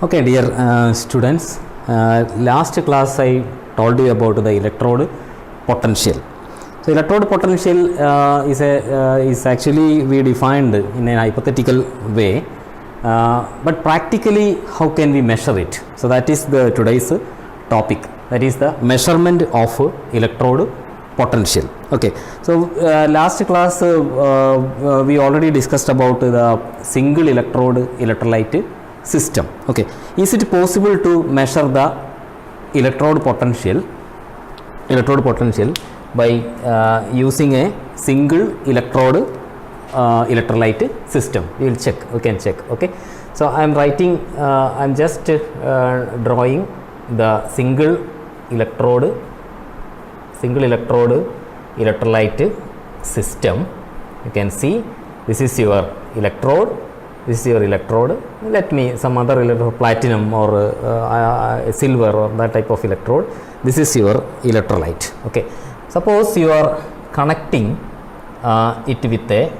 Okay, dear students, last class I told you about the electrode potential. So, electrode potential is actually we defined in a hypothetical way, but practically how can we measure it? So, that is the today's topic, that is the measurement of electrode potential. Okay, so last class we already discussed about the single electrode electrolyte system. Okay, is it possible to measure the electrode potential by using a single electrode electrolyte system? We will check, we can check. Okay, so I am writing, I am just drawing the single electrode electrolyte system. You can see this is your electrode, this is your electrode. Let me some other electrode, platinum or silver or that type of electrode. This is your electrolyte. Okay, suppose you are connecting it with a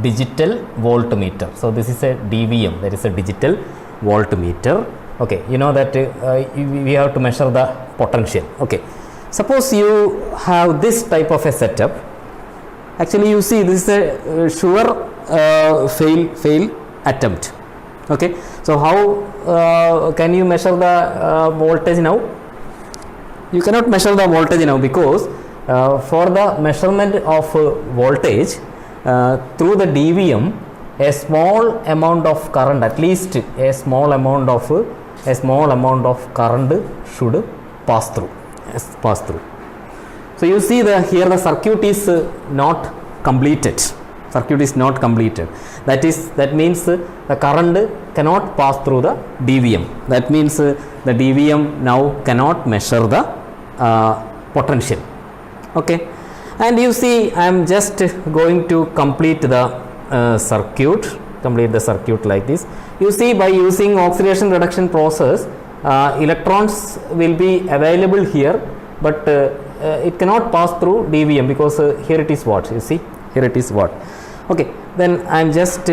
digital voltmeter. So this is a DVM, that is a digital voltmeter. Okay, you know that we have to measure the potential. Okay, suppose you have this type of a setup. Actually, you see this is a sure fail attempt. Okay, so how can you measure the voltage now? You cannot measure the voltage now, because for the measurement of voltage through the DVM, a small amount of current, at least a small amount of current should pass through. So you see here the circuit is not completed. That means the current cannot pass through the DVM. That means the DVM now cannot measure the potential. Okay, and you see I am just going to complete the circuit like this. You see, by using oxidation reduction process, electrons will be available here, but it cannot pass through DVM, because here it is what you see, here it is what. Okay, then I am just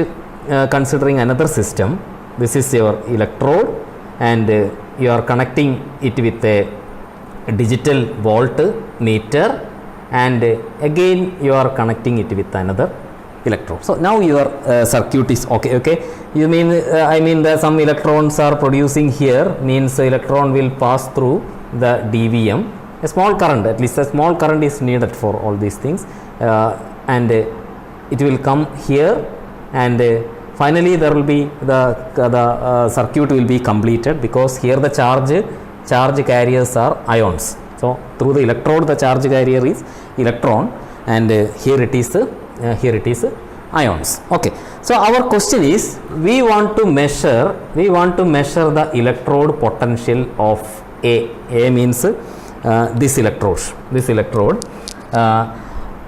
considering another system. This is your electrode, and you are connecting it with a digital voltmeter, and again you are connecting it with another electrode. So now your circuit is okay. Okay, you mean I mean that some electrons are producing here, means the electron will pass through the DVM. A small current, at least a small current is needed for all these things, and it will come here, and finally there will be the circuit will be completed, because here the charge carriers are ions. So through the electrode the charge carrier is electron, and here it is ions. Okay, so our question is, we want to measure the electrode potential of A means this electrode.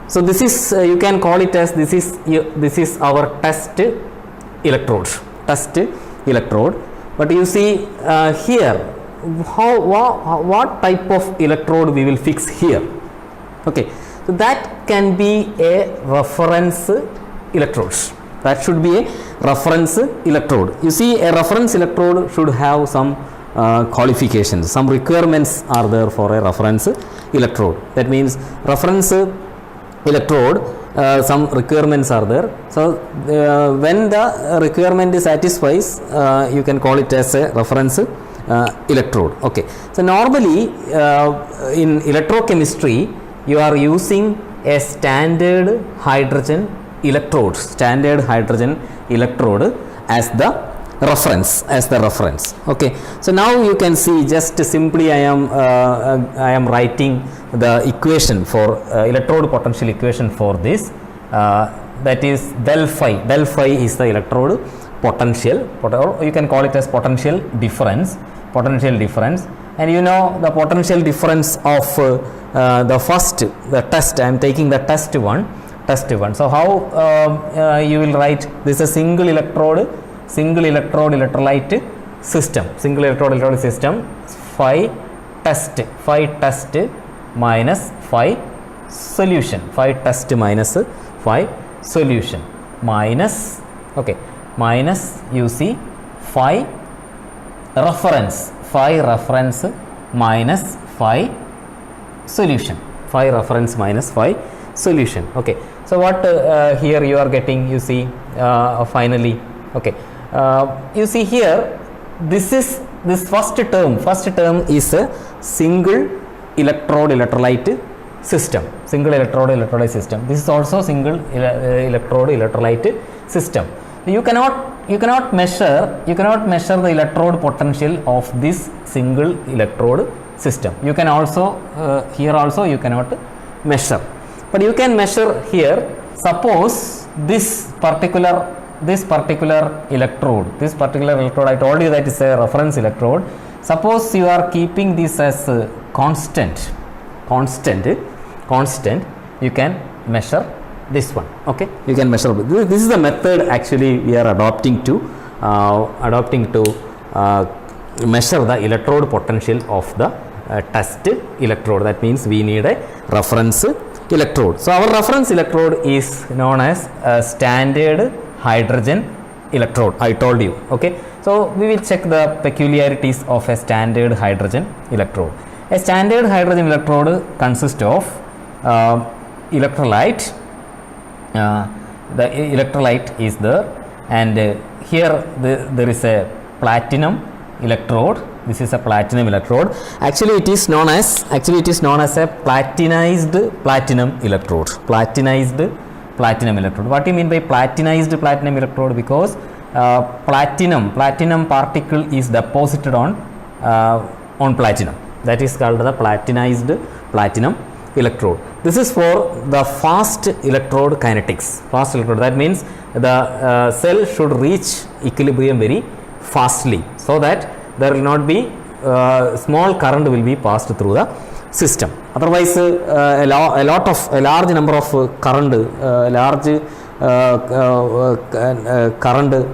So this is you can call it as this is our test electrode. But you see here what type of electrode we will fix here. Okay, so that can be a reference electrode. That should be a reference electrode. You see, a reference electrode should have some qualifications, some requirements are there for a reference electrode. That means reference electrode, some requirements are there. So when the requirement satisfies, you can call it as a reference electrode. Okay, so normally in electrochemistry you are using a standard hydrogen electrode as the reference. Okay, so now you can see, just simply I am writing the equation for electrode potential equation for this, that is del phi is the electrode potential, or you can call it as potential difference, and you know the potential difference of the test. I am taking the test one. So how you will write this? A single electrode electrolyte system, phi test minus phi solution, minus, okay, minus you see phi reference, phi reference minus phi solution, phi reference minus phi solution. Okay, so what here you are getting, you see, finally, okay, you see here, this first term is a single electrode electrolyte system, single electrode electrolyte system. This is also single electrode electrolyte system. You cannot measure the electrode potential of this single electrode system. You can also here also you cannot measure, but you can measure here. Suppose this particular electrode, I told you that is a reference electrode. Suppose you are keeping this as constant, you can measure this one. Okay, you can measure. This is the method actually we are adopting to measure the electrode potential of the test electrode. That means we need a reference electrode. So our reference electrode is known as a standard hydrogen electrode, I told you. Okay, so we will check the peculiarities of a standard hydrogen electrode. A standard hydrogen electrode consists of electrolyte. The electrolyte is there, and here there is a platinum electrode. This is a platinum electrode. Actually it is known as a platinized platinum electrode. Platinized platinum electrode. What do you mean by platinized platinum electrode? Because platinum particle is deposited on platinum. That is called the platinized platinum electrode. This is for the fast electrode kinetics. Fast electrode, that means the cell should reach equilibrium very fastly, so that there will not be small current will be passed through the system. Otherwise a large number of current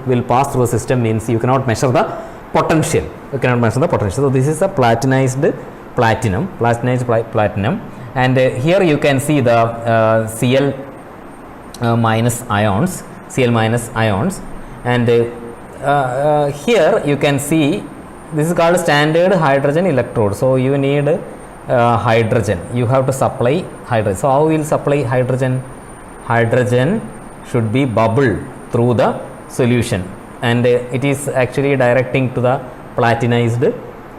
will pass through the system, means you cannot measure the potential. So this is a platinized platinum, and here you can see the Cl minus ions, and here you can see this is called standard hydrogen electrode. So you need hydrogen, you have to supply hydrogen. So how we will supply hydrogen? Hydrogen should be bubbled through the solution, and it is actually directing to the platinized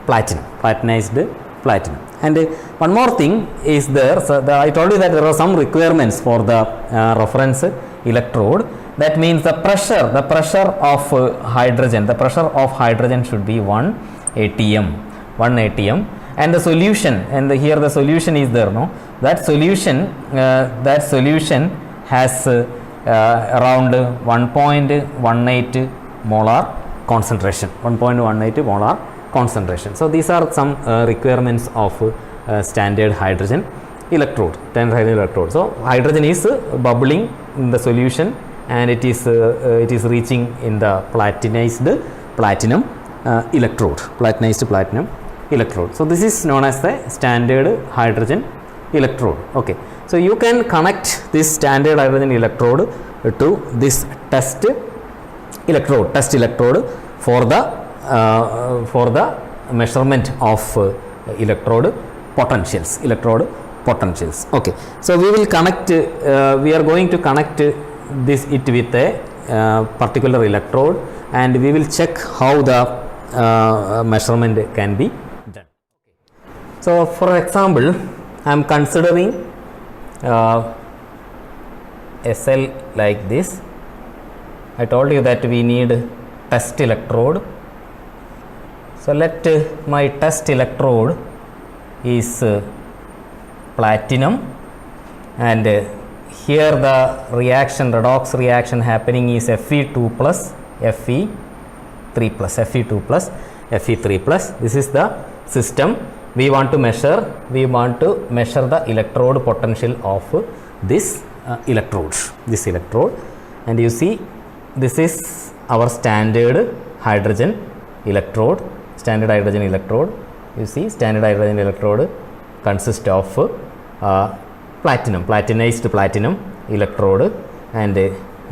platinum. And one more thing is there. So I told you that there are some requirements for the reference electrode. That means the pressure of hydrogen should be 1 atm, and the solution, and here the solution is there, no? That solution has around 1.18 molar concentration. So these are some requirements of standard hydrogen electrode. So hydrogen is bubbling in the solution, and it is reaching in the platinized platinum electrode. So this is known as the standard hydrogen electrode. Okay, so you can connect this standard hydrogen electrode to this test electrode for the measurement of electrode potentials. Okay, so we will connect, we are going to connect it with a particular electrode, and we will check how the measurement can be done. So for example, I am considering a cell like this. I told you that we need test electrode. So let my test electrode is platinum, and here the redox reaction happening is Fe2 plus Fe3 plus. This is the system we want to measure. We want to measure the electrode potential of this electrode, and you see this is our standard hydrogen electrode. You see, standard hydrogen electrode consists of platinized platinum electrode, and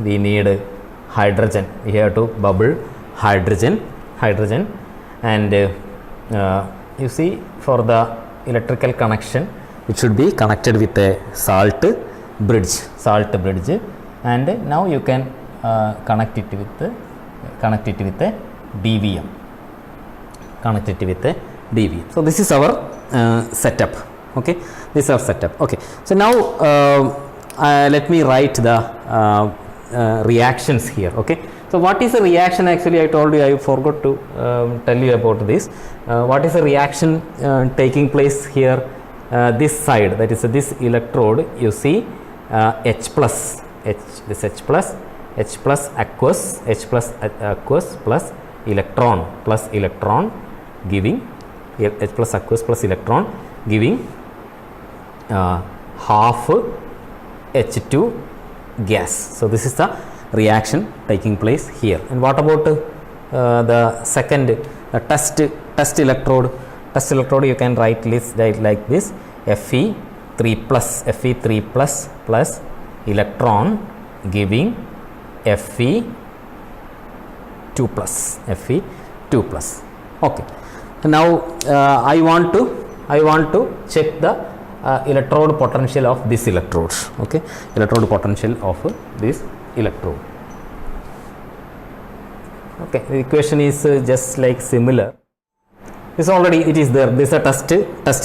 we need hydrogen. We have to bubble hydrogen, and you see, for the electrical connection it should be connected with a salt bridge, and now you can connect it with a DVM, So this is our setup. Okay, this is our setup. Okay, so now let me write the reactions here. Okay, so what is a reaction? Actually, I told you, I forgot to tell you about this. What is a reaction taking place here? This side, that is this electrode, you see H plus aqueous plus electron giving H plus aqueous plus electron giving half H2 gas. So this is the reaction taking place here. And what about the second test electrode? Test electrode, you can write list like this: Fe3 plus plus electron giving Fe2 plus. Okay. Now I want to check the electrode potential of this electrode. Okay, electrode potential of this electrode. Okay, the equation is just like similar. This already it is there. This is a test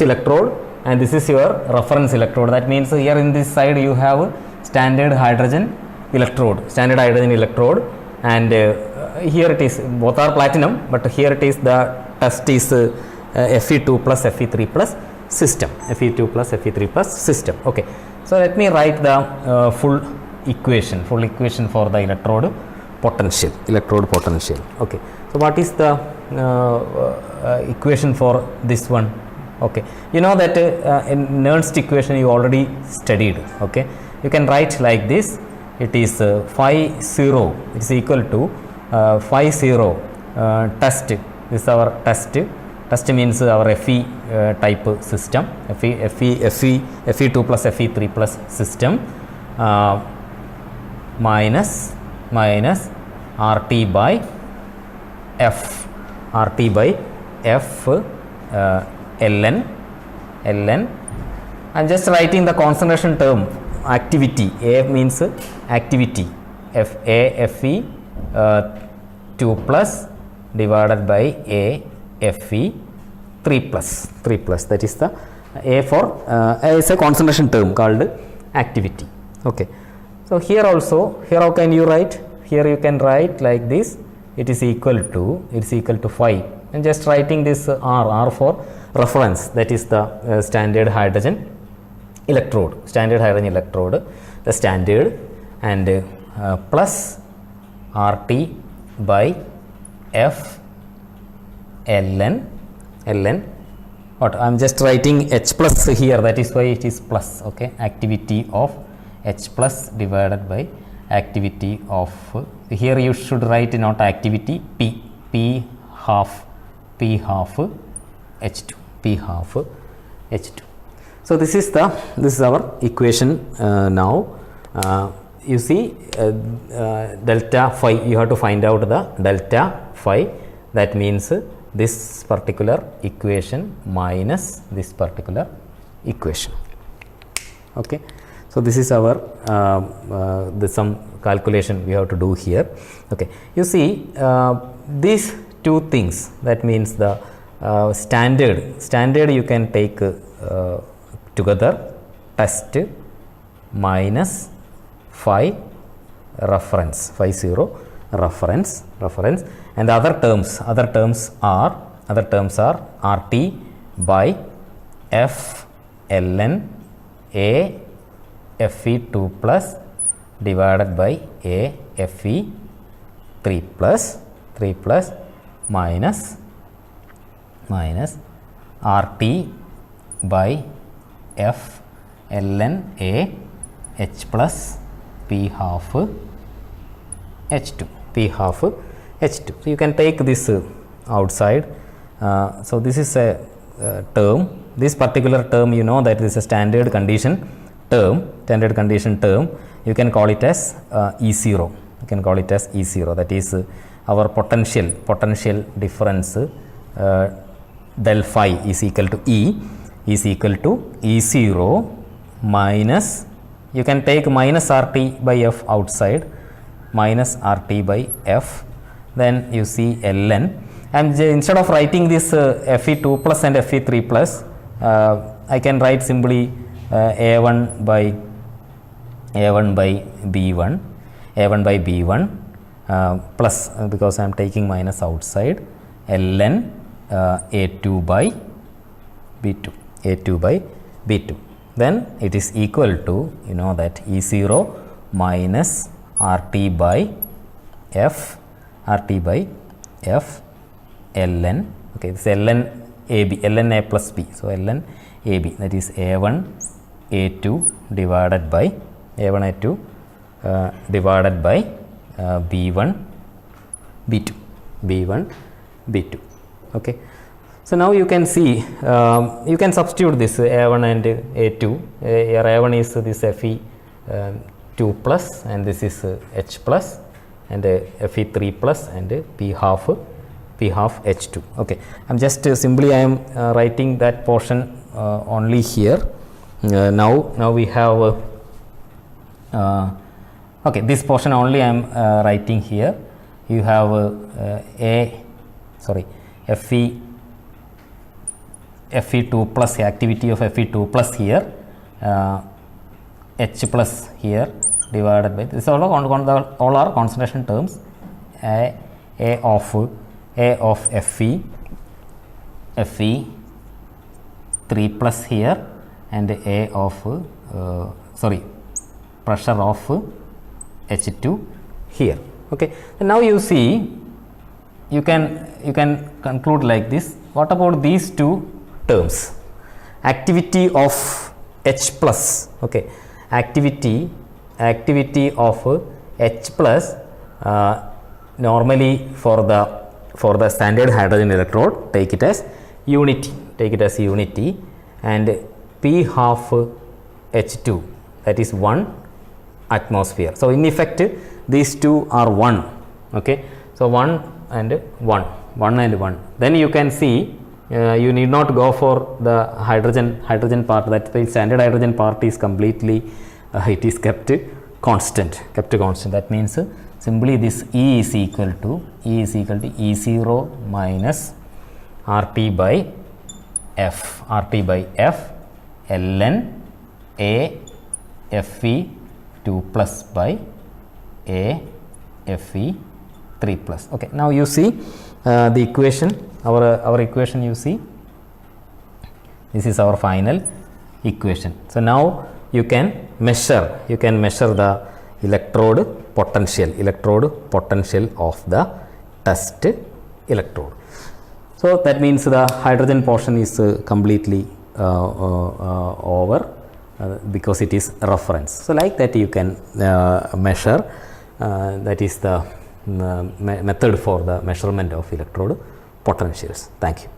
electrode, and this is your reference electrode. That means here in this side you have standard hydrogen electrode, and here it is, both are platinum, but here it is the test is Fe2 plus Fe3 plus system. Okay, so let me write the full equation for the electrode potential. Okay, so what is the equation for this one? Okay, you know that in Nernst equation you already studied. Okay, you can write like this: it is phi 0 is equal to phi 0 test. This is our test means our Fe type system, Fe2 plus Fe3 plus system, minus RT by F ln. I'm just writing the concentration term, activity. A means activity, Fe 2 plus divided by A Fe 3 plus. That is the A for is a concentration term called activity. Okay, so here also, here how can you write? Here you can write like this: it is equal to phi, and just writing this R for reference, that is the standard hydrogen electrode, the standard, and plus RT by F ln. What I am just writing H plus here, that is why it is plus. Okay, activity of H plus divided by activity of, here you should write not activity, P half H2. So this is our equation. Now you see delta phi, you have to find out the delta phi. That means this particular equation minus this particular equation. Okay, so this is our some calculation we have to do here. Okay, you see these two things, that means the standard you can take together, test minus phi reference, phi 0 reference, and the other terms are RT by F ln A Fe2 plus divided by A Fe3 plus minus RT by F ln A H plus P half H2. So you can take this outside. So this is a term. This particular term, you know that this is a standard condition term. You can call it as E0. That is our potential difference del phi is equal to E is equal to E0 minus, you can take minus RT by F outside, minus RT by F, then you see ln, and instead of writing this Fe2 plus and Fe3 plus, I can write simply A1 by B1, A1 by B1 plus, because I am taking minus outside, ln A2 by B2, A2 by B2. Then it is equal to, you know that E0 minus RT by F, RT by F ln, okay, this ln AB, ln A plus B, so ln AB, that is A1 A2 divided by A1 A2 divided by B1 B2, B1 B2, okay. So now you can see, you can substitute this A1 and A2. Here A1 is this Fe2 plus, and this is H plus, and Fe3 plus, and P half H2. Okay, I'm just simply I am writing that portion only here. Now we have okay, this portion only I am writing here. You have Fe2 plus, activity of Fe2 plus here, H plus here divided by, this all are concentration terms, A of Fe3 plus here, and A of pressure of H2 here. Okay, and now you see, you can conclude like this. What about these two terms? Activity of H plus, okay, activity of H plus, normally for the standard hydrogen electrode, take it as unity, and P half H2, that is 1 atmosphere. So in effect these two are 1, okay, so 1 and 1. Then you can see, you need not go for the hydrogen part, that the standard hydrogen part is completely it is kept constant. That means simply this E is equal to E0 minus RT by F ln A Fe2 plus by A Fe3 plus. Okay, now you see the equation, our equation, you see this is our final equation. So now you can measure the electrode potential of the test electrode. So that means the hydrogen portion is completely over, because it is reference. So like that you can measure, that is the method for the measurement of electrode potentials. Thank you.